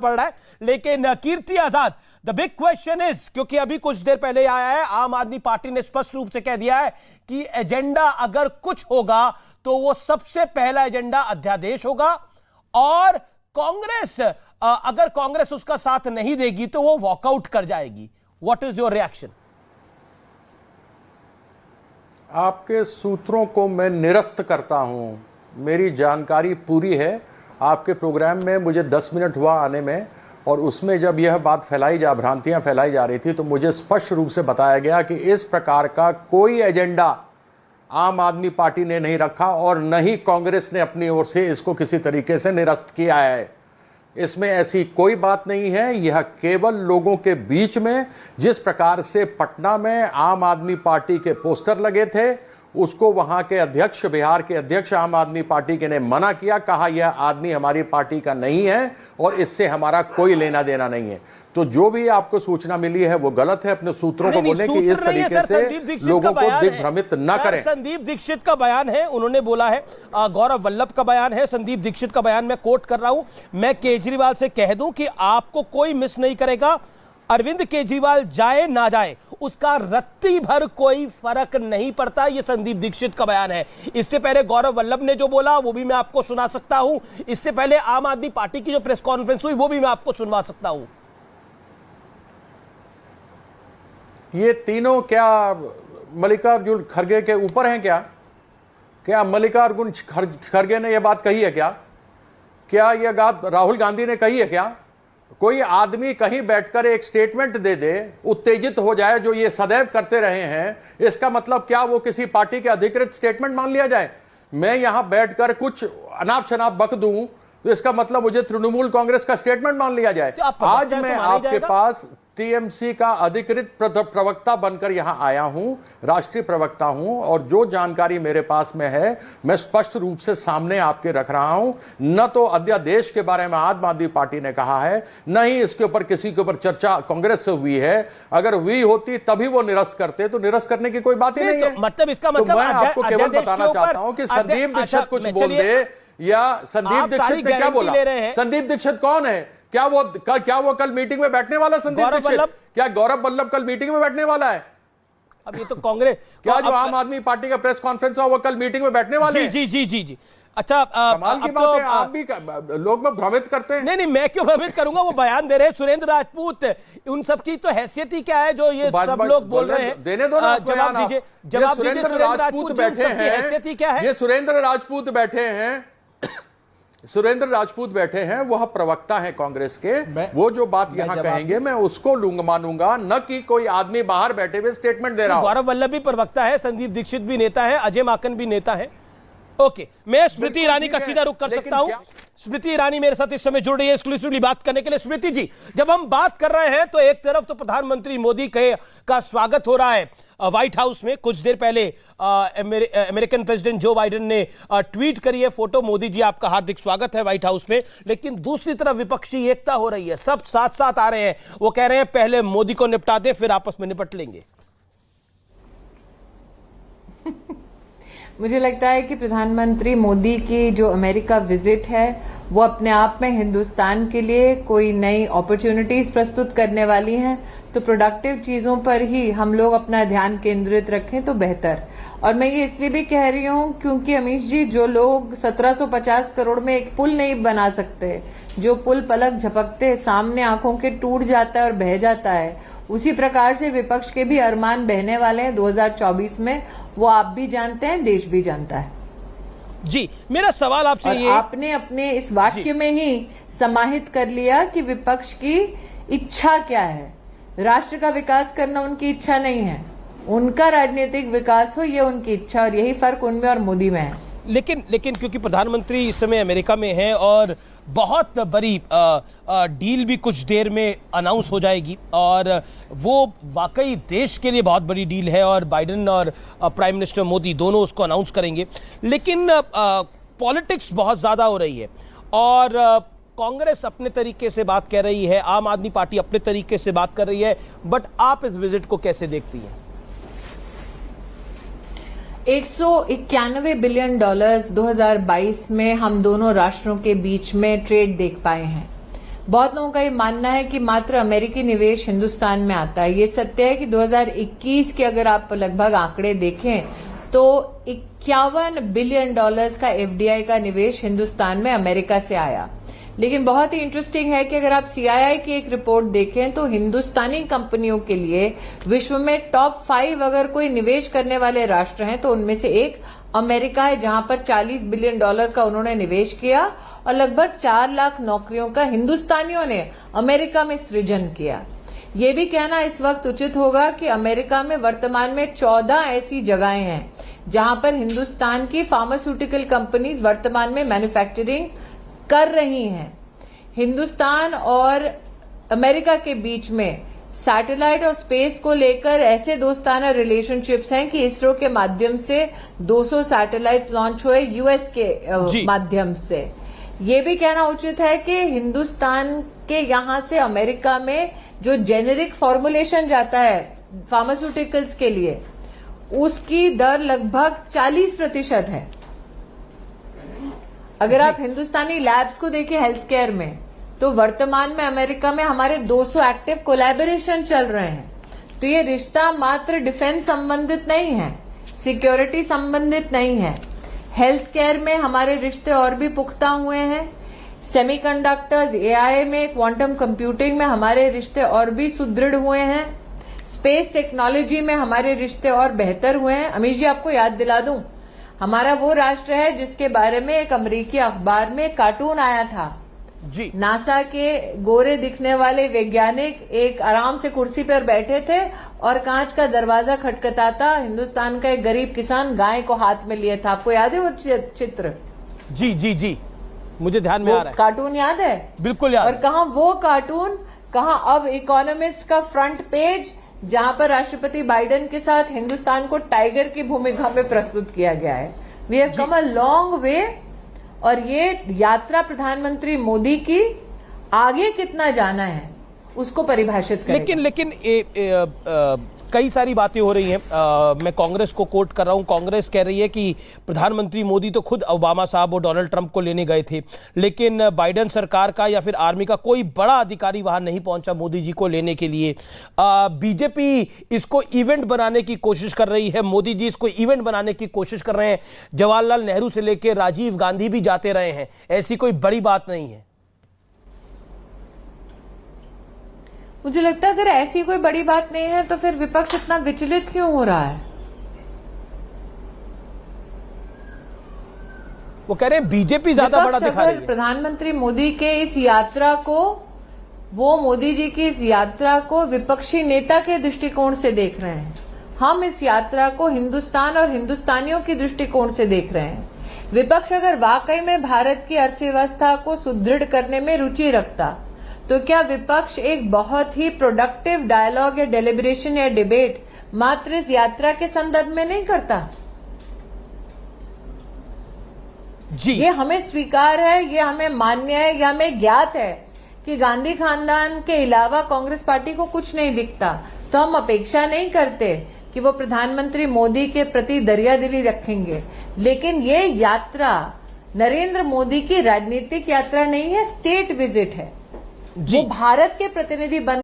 पड़ रहा है। लेकिन Kirti Azad, the big question is, क्योंकि अभी कुछ देर पहले आया है, आम आदमी पार्टी ने स्पष्ट रूप से कह दिया है कि एजेंडा अगर कुछ होगा तो वो सबसे पहला एजेंडा अध्यादेश होगा, और कांग्रेस अगर कांग्रेस उसका साथ नहीं देगी तो वो वॉकआउट कर जाएगी। What is your reaction? आपके सूत्रों को मैं निरस्त करता हूं, मेरी जानकारी पूरी है। आपके प्रोग्राम में मुझे 10 मिनट हुआ आने में, और उसमें जब यह बात भ्रांतियां फैलाई जा रही थी तो मुझे स्पष्ट रूप से बताया गया कि इस प्रकार का कोई एजेंडा आम आदमी पार्टी ने नहीं रखा और न ही कांग्रेस ने अपनी ओर से इसको किसी तरीके से निरस्त किया है। इसमें ऐसी कोई बात नहीं है। यह केवल लोगों के बीच में जिस प्रकार से पटना में आम आदमी पार्टी के पोस्टर लगे थे, उसको वहां के अध्यक्ष, बिहार के अध्यक्ष आम आदमी पार्टी के ने मना किया, कहा यह आदमी हमारी पार्टी का नहीं है और इससे हमारा कोई लेना देना नहीं है। तो जो भी आपको सूचना मिली है वो गलत है। अपने सूत्रों को बोले कि इस तरीके से लोगों को दिग्भ्रमित न करें। संदीप दीक्षित का बयान है, उन्होंने बोला है, गौरव वल्लभ का बयान है, संदीप दीक्षित का बयान मैं कोट कर रहा हूं। मैं केजरीवाल से कह दूं कि आपको कोई मिस नहीं करेगा, अरविंद केजरीवाल जाए ना जाए उसका रत्ती भर कोई फर्क नहीं पड़ता। यह संदीप दीक्षित का बयान है। इससे पहले गौरव वल्लभ ने जो बोला वो भी मैं आपको सुना सकता हूं। इससे पहले आम आदमी पार्टी की जो प्रेस कॉन्फ्रेंस हुई वो भी मैं आपको सुनवा सकता हूं। ये तीनों क्या मल्लिकार्जुन खड़गे के ऊपर हैं? क्या मल्लिकार्जुन खड़गे ने यह बात कही है? क्या यह बात राहुल गांधी ने कही है? क्या कोई आदमी कहीं बैठकर एक स्टेटमेंट दे दे, उत्तेजित हो जाए, जो ये सदैव करते रहे हैं, इसका मतलब क्या वो किसी पार्टी के अधिकृत स्टेटमेंट मान लिया जाए? मैं यहां बैठकर कुछ अनाप शनाप बक दूं तो इसका मतलब मुझे तृणमूल कांग्रेस का स्टेटमेंट मान लिया जाए? आज मैं आपके पास टीएमसी का अधिकृत प्रवक्ता बनकर यहां आया हूं, राष्ट्रीय प्रवक्ता हूं, और जो जानकारी मेरे पास में है मैं स्पष्ट रूप से सामने आपके रख रहा हूं। न तो अध्यादेश के बारे में आम आदमी पार्टी ने कहा है, न ही इसके ऊपर किसी के ऊपर चर्चा कांग्रेस से हुई है। अगर हुई होती तभी वो निरस्त करते, तो निरस्त करने की कोई बात ही नहीं है। मतलब इसका मतलब मैं आपको केवल बताना चाहता हूं कि संदीप दीक्षित कुछ बोल दे, या संदीप दीक्षित ने क्या बोला? संदीप दीक्षित कौन है? क्या वो कल मीटिंग में बैठने वाला? संदीप दीक्षित क्या गौरव वल्लभ कल मीटिंग में बैठने वाला है? अब ये तो कांग्रेस क्या जो आम आदमी पार्टी का प्रेस कॉन्फ्रेंस हो वो कल मीटिंग में बैठने वाले हैं? जी। अच्छा, कमाल की बात है। आप भी लोग में भ्रमित करते हैं। नहीं, मैं क्यों भ्रमित करूंगा? वो बयान दे रहे हैं सुरेंद्र राजपूत, उन सबकी तो हैसियत ही क्या है जो ये सब लोग बोल रहे हैं? देने दो ना, जवाब दीजिए। सुरेंद्र राजपूत बैठे हैं, हैसियत ही क्या है? ये सुरेंद्र राजपूत बैठे हैं, सुरेंद्र राजपूत बैठे हैं, वह प्रवक्ता है कांग्रेस के। वो जो बात यहां कहेंगे मैं उसको मानूंगा, न कि कोई आदमी बाहर बैठे हुए स्टेटमेंट दे रहा हो। गौरव वल्लभ भी प्रवक्ता है, संदीप दीक्षित भी नेता है, अजय माकन भी नेता है। ओके, मैं स्मृति ईरानी का सीधा रुख कर सकता हूं। स्मृति ईरानी मेरे साथ इस समय जुड़ रही है एक्सक्लूसिवली बात करने के लिए। स्मृति जी, जब हम बात कर रहे हैं तो एक तरफ तो प्रधानमंत्री मोदी का स्वागत हो रहा है व्हाइट हाउस में। कुछ देर पहले अमेरिकन प्रेसिडेंट जो बाइडेन ने ट्वीट करी है फोटो, मोदी जी आपका हार्दिक स्वागत है व्हाइट हाउस में। लेकिन दूसरी तरफ विपक्षी एकता हो रही है, सब साथ साथ आ रहे हैं। वो कह रहे हैं पहले मोदी को निपटा दे फिर आपस में निपट लेंगे। मुझे लगता है कि प्रधानमंत्री मोदी की जो अमेरिका विजिट है वो अपने आप में हिंदुस्तान के लिए कोई नई अपॉर्चुनिटीज प्रस्तुत करने वाली हैं। तो प्रोडक्टिव चीजों पर ही हम लोग अपना ध्यान केंद्रित रखें तो बेहतर। और मैं ये इसलिए भी कह रही हूँ क्योंकि अमीश जी, जो लोग 1750 करोड़ में एक पुल नहीं बना सकते, जो पुल पलक झपकते सामने आंखों के टूट जाता है और बह जाता है, उसी प्रकार से विपक्ष के भी अरमान बहने वाले हैं 2024 में। वो आप भी जानते हैं, देश भी जानता है। जी, मेरा सवाल आपसे ये, आपने अपने इस वाक्य में ही समाहित कर लिया कि विपक्ष की इच्छा क्या है। राष्ट्र का विकास करना उनकी इच्छा नहीं है, उनका राजनीतिक विकास हो ये उनकी इच्छा, और यही फर्क उनमें और मोदी में है। लेकिन क्योंकि प्रधानमंत्री इस समय अमेरिका में है और बहुत बड़ी डील भी कुछ देर में अनाउंस हो जाएगी, और वो वाकई देश के लिए बहुत बड़ी डील है, और बाइडेन और प्राइम मिनिस्टर मोदी दोनों उसको अनाउंस करेंगे। लेकिन पॉलिटिक्स बहुत ज़्यादा हो रही है, और कांग्रेस अपने तरीके से बात कह रही है, आम आदमी पार्टी अपने तरीके से बात कर रही है। बट आप इस विजिट को कैसे देखती हैं? 191 बिलियन डॉलर्स 2022 में हम दोनों राष्ट्रों के बीच में ट्रेड देख पाए हैं। बहुत लोगों का ये मानना है कि मात्र अमेरिकी निवेश हिंदुस्तान में आता है। ये सत्य है कि 2021 के अगर आप लगभग आंकड़े देखें तो 51 बिलियन डॉलर्स का एफडीआई का निवेश हिंदुस्तान में अमेरिका से आया। लेकिन बहुत ही इंटरेस्टिंग है कि अगर आप सीआईआई की एक रिपोर्ट देखें तो हिंदुस्तानी कंपनियों के लिए विश्व में टॉप 5 अगर कोई निवेश करने वाले राष्ट्र हैं तो उनमें से एक अमेरिका है, जहां पर 40 बिलियन डॉलर का उन्होंने निवेश किया और लगभग 4 लाख नौकरियों का हिंदुस्तानियों ने अमेरिका में सृजन किया। ये भी कहना इस वक्त उचित होगा कि अमेरिका में वर्तमान में 14 ऐसी जगहें हैं जहां पर हिंदुस्तान की फार्मास्यूटिकल कंपनीज वर्तमान में मैन्युफैक्चरिंग कर रही हैं। हिंदुस्तान और अमेरिका के बीच में सैटेलाइट और स्पेस को लेकर ऐसे दोस्ताना रिलेशनशिप्स हैं कि इसरो के माध्यम से 200 सैटेलाइट लॉन्च हुए यूएस के माध्यम से। ये भी कहना उचित है कि हिंदुस्तान के यहां से अमेरिका में जो जेनेरिक फॉर्मुलेशन जाता है फार्मास्यूटिकल्स के लिए, उसकी दर लगभग 40% है। अगर आप हिंदुस्तानी लैब्स को देखिए हेल्थ केयर में, तो वर्तमान में अमेरिका में हमारे 200 एक्टिव कोलैबोरेशन चल रहे हैं। तो ये रिश्ता मात्र डिफेंस संबंधित नहीं है, सिक्योरिटी संबंधित नहीं है। हेल्थ केयर में हमारे रिश्ते और भी पुख्ता हुए हैं। सेमीकंडक्टर्स, एआई में, क्वांटम कंप्यूटिंग में हमारे रिश्ते और भी सुदृढ़ हुए हैं। स्पेस टेक्नोलॉजी में हमारे रिश्ते और बेहतर हुए हैं। अमीश जी, आपको याद दिला दूं, हमारा वो राष्ट्र है जिसके बारे में एक अमेरिकी अखबार में कार्टून आया था जी। नासा के गोरे दिखने वाले वैज्ञानिक एक आराम से कुर्सी पर बैठे थे और कांच का दरवाजा खटखटाता, हिंदुस्तान का एक गरीब किसान गाय को हाथ में लिए था। आपको याद है वो चित्र? जी जी जी, मुझे ध्यान में आ रहा है। कार्टून याद है? बिल्कुल याद। और कहा वो कार्टून, कहा अब इकोनॉमिस्ट का फ्रंट पेज, जहां पर राष्ट्रपति बाइडेन के साथ हिंदुस्तान को टाइगर की भूमिका में प्रस्तुत किया गया है। We have come a long way. और ये यात्रा प्रधानमंत्री मोदी की आगे कितना जाना है उसको परिभाषित करेगा। लेकिन कई सारी बातें हो रही हैं। मैं कांग्रेस को कोट कर रहा हूं। कांग्रेस कह रही है कि प्रधानमंत्री मोदी तो खुद ओबामा साहब और डोनाल्ड ट्रंप को लेने गए थे, लेकिन बाइडेन सरकार का या फिर आर्मी का कोई बड़ा अधिकारी वहां नहीं पहुंचा मोदी जी को लेने के लिए। बीजेपी इसको इवेंट बनाने की कोशिश कर रही है, मोदी जी इसको इवेंट बनाने की कोशिश कर रहे हैं। जवाहरलाल नेहरू से लेकर राजीव गांधी भी जाते रहे हैं, ऐसी कोई बड़ी बात नहीं है। मुझे लगता है अगर ऐसी कोई बड़ी बात नहीं है तो फिर विपक्ष इतना विचलित क्यों हो रहा है? वो कह रहे हैं बीजेपी ज्यादा बड़ा दिखा रही है। प्रधानमंत्री मोदी के इस यात्रा को, वो मोदी जी की इस यात्रा को विपक्षी नेता के दृष्टिकोण से देख रहे हैं। हम इस यात्रा को हिंदुस्तान और हिंदुस्तानियों के दृष्टिकोण से देख रहे हैं। विपक्ष अगर वाकई में भारत की अर्थव्यवस्था को सुदृढ़ करने में रुचि रखता तो क्या विपक्ष एक बहुत ही प्रोडक्टिव डायलॉग या डेलिब्रेशन या डिबेट मात्र इस यात्रा के संदर्भ में नहीं करता? जी, ये हमें स्वीकार है, ये हमें मान्य है, ये हमें ज्ञात है कि गांधी खानदान के अलावा कांग्रेस पार्टी को कुछ नहीं दिखता। तो हम अपेक्षा नहीं करते कि वो प्रधानमंत्री मोदी के प्रति दरियादिली रखेंगे। लेकिन ये यात्रा नरेंद्र मोदी की राजनीतिक यात्रा नहीं है, स्टेट विजिट है। वो भारत के प्रतिनिधि बन